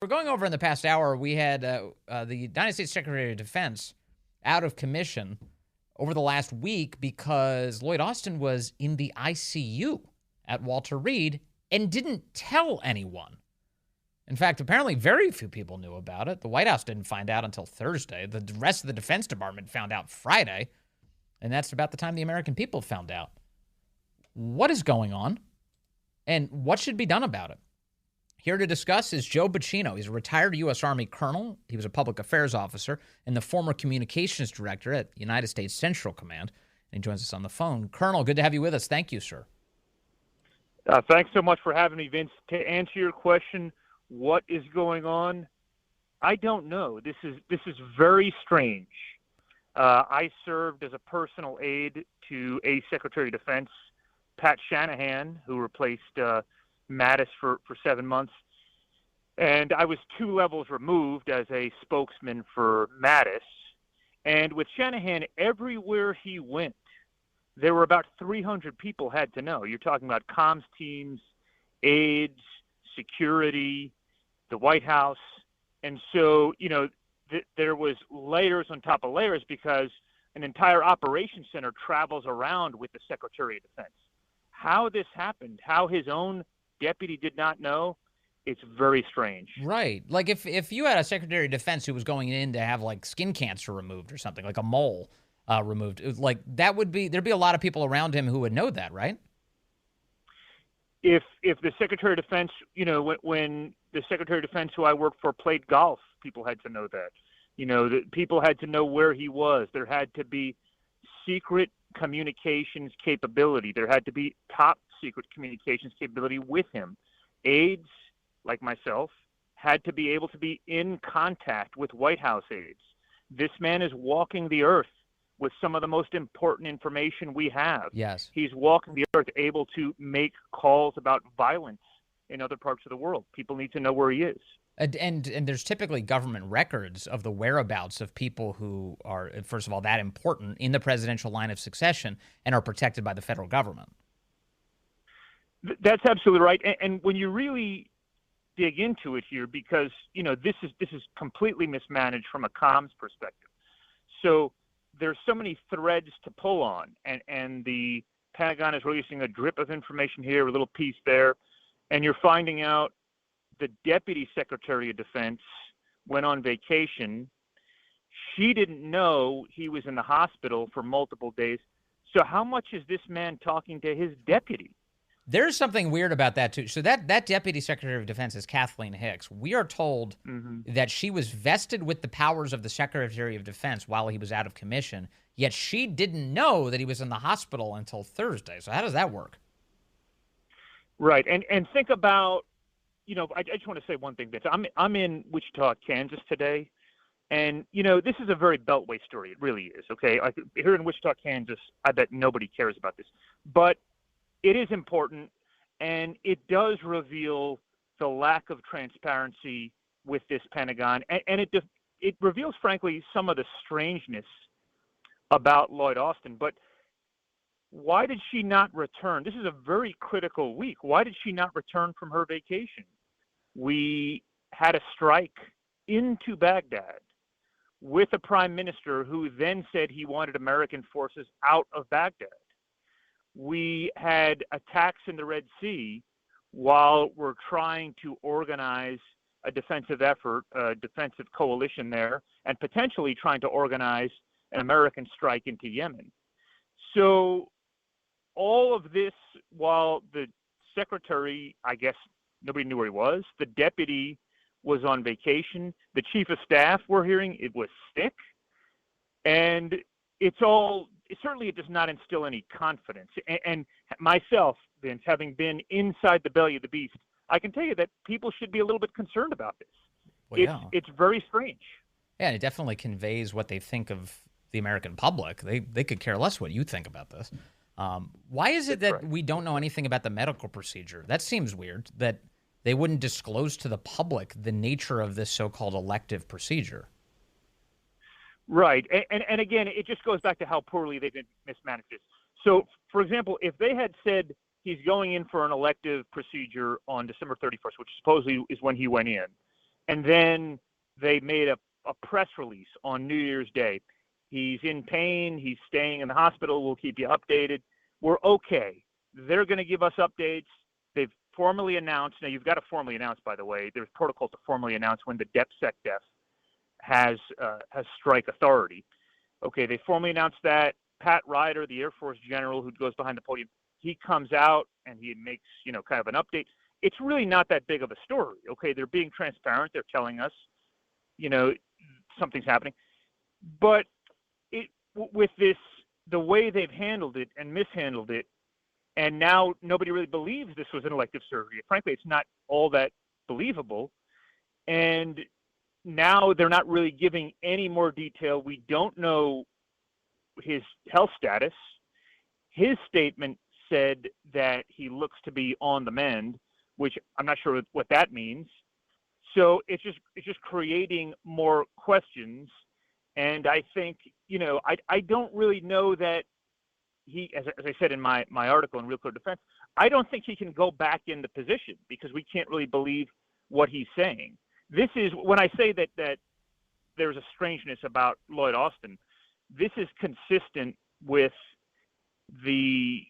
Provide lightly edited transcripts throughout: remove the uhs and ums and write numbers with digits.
We're going over in the past hour, we had the United States Secretary of Defense out of commission over the last week because Loyd Austin was in the ICU at Walter Reed and didn't tell anyone. In fact, apparently very few people knew about it. The White House didn't find out until Thursday. The rest of the Defense Department found out Friday, and that's about the time the American people found out. What is going on, and what should be done about it? Here to discuss is Joe Buccino. He's a retired U.S. Army colonel. He was a public affairs officer and the former communications director at United States Central Command. And he joins us on the phone. Colonel, good to have you with us. Thank you, sir. Thanks so much for having me, Vince. To answer your question, what is going on? I don't know. This is very strange. I served as a personal aide to a Secretary of Defense, Pat Shanahan, who replaced Mattis for 7 months. And I was 2 levels removed as a spokesman for Mattis. And with Shanahan, everywhere he went, there were about 300 people had to know. You're talking about comms teams, aides, security, the White House. And so, there was layers on top of layers because an entire operations center travels around with the Secretary of Defense. How this happened, how his own deputy did not know, it's very strange. Right. Like if you had a Secretary of Defense who was going in to have like skin cancer removed or something, like a mole removed, like there'd be a lot of people around him who would know that, right? If the Secretary of Defense, when the Secretary of Defense who I worked for played golf, people had to know that. People had to know where he was. There had to be secret communications capability. There had to be top secret communications capability with him. Aides, like myself, had to be able to be in contact with White House aides. This man is walking the earth with some of the most important information we have. Yes. He's walking the earth able to make calls about violence in other parts of the world. People need to know where he is. And there's typically government records of the whereabouts of people who are, first of all, that important in the presidential line of succession and are protected by the federal government. That's absolutely right. And when you really dig into it here, because this is completely mismanaged from a comms perspective. So there's so many threads to pull on, and the Pentagon is releasing a drip of information here, a little piece there, and you're finding out the Deputy Secretary of Defense went on vacation. She didn't know he was in the hospital for multiple days. So how much is this man talking to his deputy? There's something weird about that, too. So that Deputy Secretary of Defense is Kathleen Hicks. We are told that she was vested with the powers of the Secretary of Defense while he was out of commission, yet she didn't know that he was in the hospital until Thursday. So how does that work? Right. And think about, I just want to say one thing, Vince. I'm in Wichita, Kansas today, and, this is a very Beltway story. It really is, okay? Like, here in Wichita, Kansas, I bet nobody cares about this. But it is important, and it does reveal the lack of transparency with this Pentagon, and it reveals, frankly, some of the strangeness about Loyd Austin. But why did she not return? This is a very critical week. Why did she not return from her vacation? We had a strike into Baghdad with a prime minister who then said he wanted American forces out of Baghdad. We had attacks in the Red Sea while we're trying to organize a defensive effort, a defensive coalition there, and potentially trying to organize an American strike into Yemen. So all of this while the secretary, I guess nobody knew where he was, the deputy was on vacation, the chief of staff, we're hearing, it was sick, and certainly it does not instill any confidence. And myself, Vince, having been inside the belly of the beast, I can tell you that people should be a little bit concerned about this. Well, it's very strange. Yeah, and it definitely conveys what they think of the American public. They could care less what you think about this. Why is it that we don't know anything about the medical procedure? That seems weird, that they wouldn't disclose to the public the nature of this so-called elective procedure. Right. And again, it just goes back to how poorly they've been mismanaged this. So, for example, if they had said he's going in for an elective procedure on December 31st, which supposedly is when he went in, And then they made a press release on New Year's Day. He's in pain. He's staying in the hospital. We'll keep you updated. We're okay. They're going to give us updates. They've formally announced. Now, you've got to formally announce, by the way. There's protocol to formally announce when the DepSec has strike authority. Okay, they formally announced that. Pat Ryder, the Air Force general who goes behind the podium, he comes out and he makes, kind of an update. It's really not that big of a story. Okay, they're being transparent. They're telling us, something's happening. But with this, the way they've handled it and mishandled it, and now nobody really believes this was an elective surgery. Frankly, it's not all that believable. And now they're not really giving any more detail. We don't know his health status. His statement said that he looks to be on the mend, which I'm not sure what that means. So it's just creating more questions. And I think, I don't really know that he, as I said in my article in Real Clear Defense, I don't think he can go back in the position because we can't really believe what he's saying. This is, when I say that there's a strangeness about Loyd Austin, this is consistent with the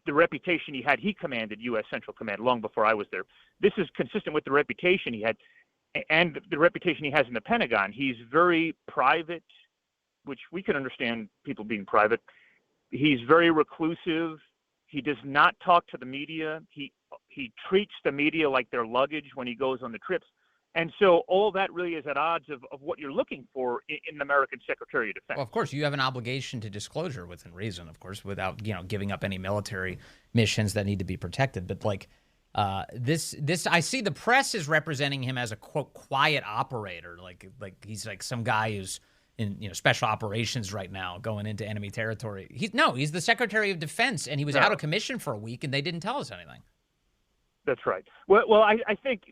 reputation he had. He commanded U.S. Central Command long before I was there. This is consistent with the reputation he had and the reputation he has in the Pentagon. He's very private, which we can understand people being private. He's very reclusive. He does not talk to the media. He treats the media like their luggage when he goes on the trips. And so all that really is at odds of what you're looking for in an American Secretary of Defense. Well, of course, you have an obligation to disclosure within reason, of course, without giving up any military missions that need to be protected. But this, I see the press is representing him as a quote quiet operator, like he's like some guy who's in special operations right now going into enemy territory. He's the Secretary of Defense, and he was out of commission for a week, and they didn't tell us anything. That's right. Well, I think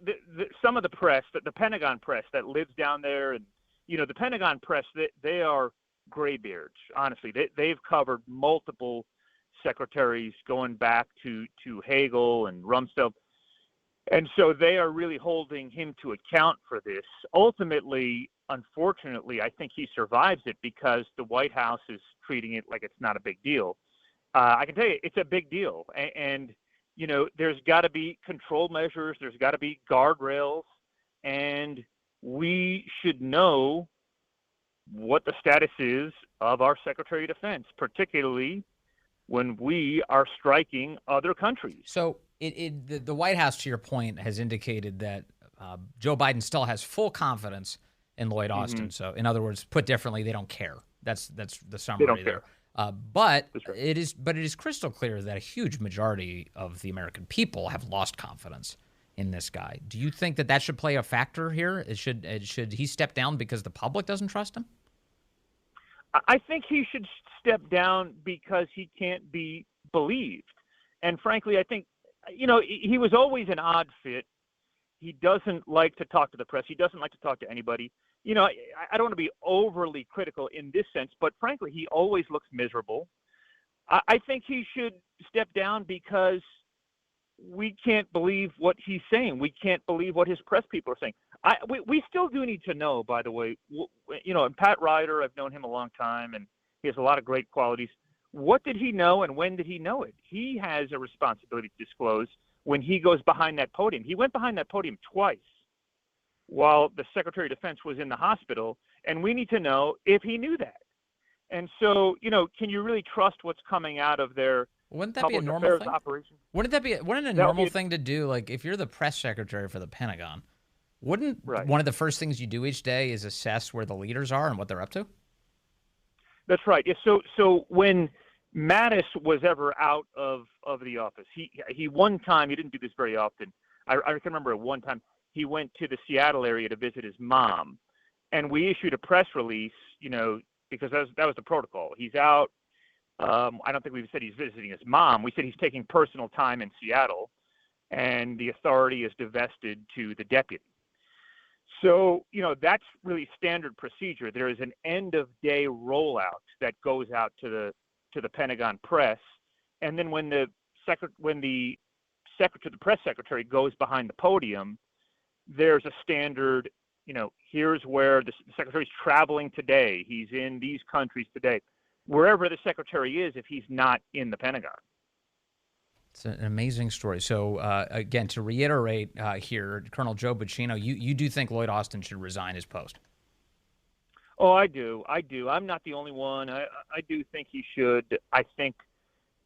some of the press, the Pentagon press that lives down there, and the Pentagon press, they are graybeards. Honestly, they've covered multiple secretaries going back to Hagel and Rumsfeld, and so they are really holding him to account for this. Ultimately, unfortunately, I think he survives it because the White House is treating it like it's not a big deal. I can tell you, it's a big deal, and there's got to be control measures. There's got to be guardrails. And we should know what the status is of our Secretary of Defense, particularly when we are striking other countries. So the White House, to your point, has indicated that Joe Biden still has full confidence in Loyd Austin. Mm-hmm. So in other words, put differently, they don't care. That's the summary there. They don't care. But right. It is crystal clear that a huge majority of the American people have lost confidence in this guy. Do you think that should play a factor here? Should he step down because the public doesn't trust him? I think he should step down because he can't be believed. And frankly, I think, he was always an odd fit. He doesn't like to talk to the press. He doesn't like to talk to anybody. I don't want to be overly critical in this sense, but frankly, he always looks miserable. I think he should step down because we can't believe what he's saying. We can't believe what his press people are saying. We still do need to know, by the way, and Pat Ryder, I've known him a long time, and he has a lot of great qualities. What did he know, and when did he know it? He has a responsibility to disclose when he goes behind that podium. He went behind that podium twice while the Secretary of Defense was in the hospital, and we need to know if he knew that. And so, can you really trust what's coming out of their Wouldn't that be a normal thing? Operation? Wouldn't a normal thing to do? Like, if you're the press secretary for the Pentagon, wouldn't one of the first things you do each day is assess where the leaders are and what they're up to? That's right. Yeah, so when Mattis was ever out of the office, he one time, he didn't do this very often. I can remember at one time, he went to the Seattle area to visit his mom, and we issued a press release, because that was the protocol. He's out. I don't think we said he's visiting his mom. We said he's taking personal time in Seattle, and the authority is divested to the deputy. So, that's really standard procedure. There is an end-of-day rollout that goes out to the Pentagon press, and then when the press secretary goes behind the podium, there's a standard, here's where the secretary's traveling today. He's in these countries today. Wherever the secretary is, if he's not in the Pentagon. It's an amazing story. So, again, to reiterate here, Colonel Joe Buccino, you do think Loyd Austin should resign his post? Oh, I do. I'm not the only one. I do think he should. I think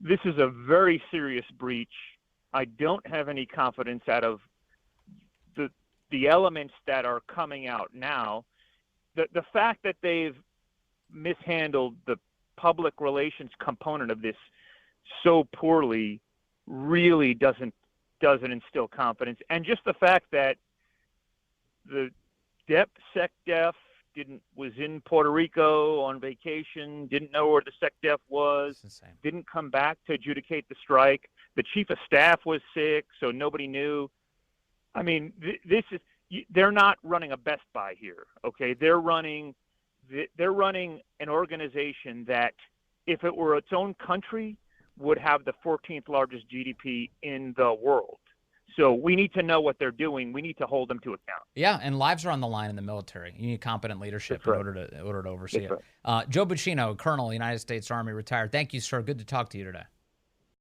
this is a very serious breach. I don't have any confidence out of the elements that are coming out now. The fact that they've mishandled the public relations component of this so poorly really doesn't instill confidence. And just the fact that the SecDef was in Puerto Rico on vacation, didn't know where the SecDef was, didn't come back to adjudicate the strike. The chief of staff was sick, so nobody knew. I mean, they're not running a Best Buy here, okay? They're running an organization that, if it were its own country, would have the 14th largest GDP in the world. So we need to know what they're doing. We need to hold them to account. Yeah, and lives are on the line in the military. You need competent leadership in order to oversee it. Joe Buccino, Colonel, United States Army, retired. Thank you, sir. Good to talk to you today.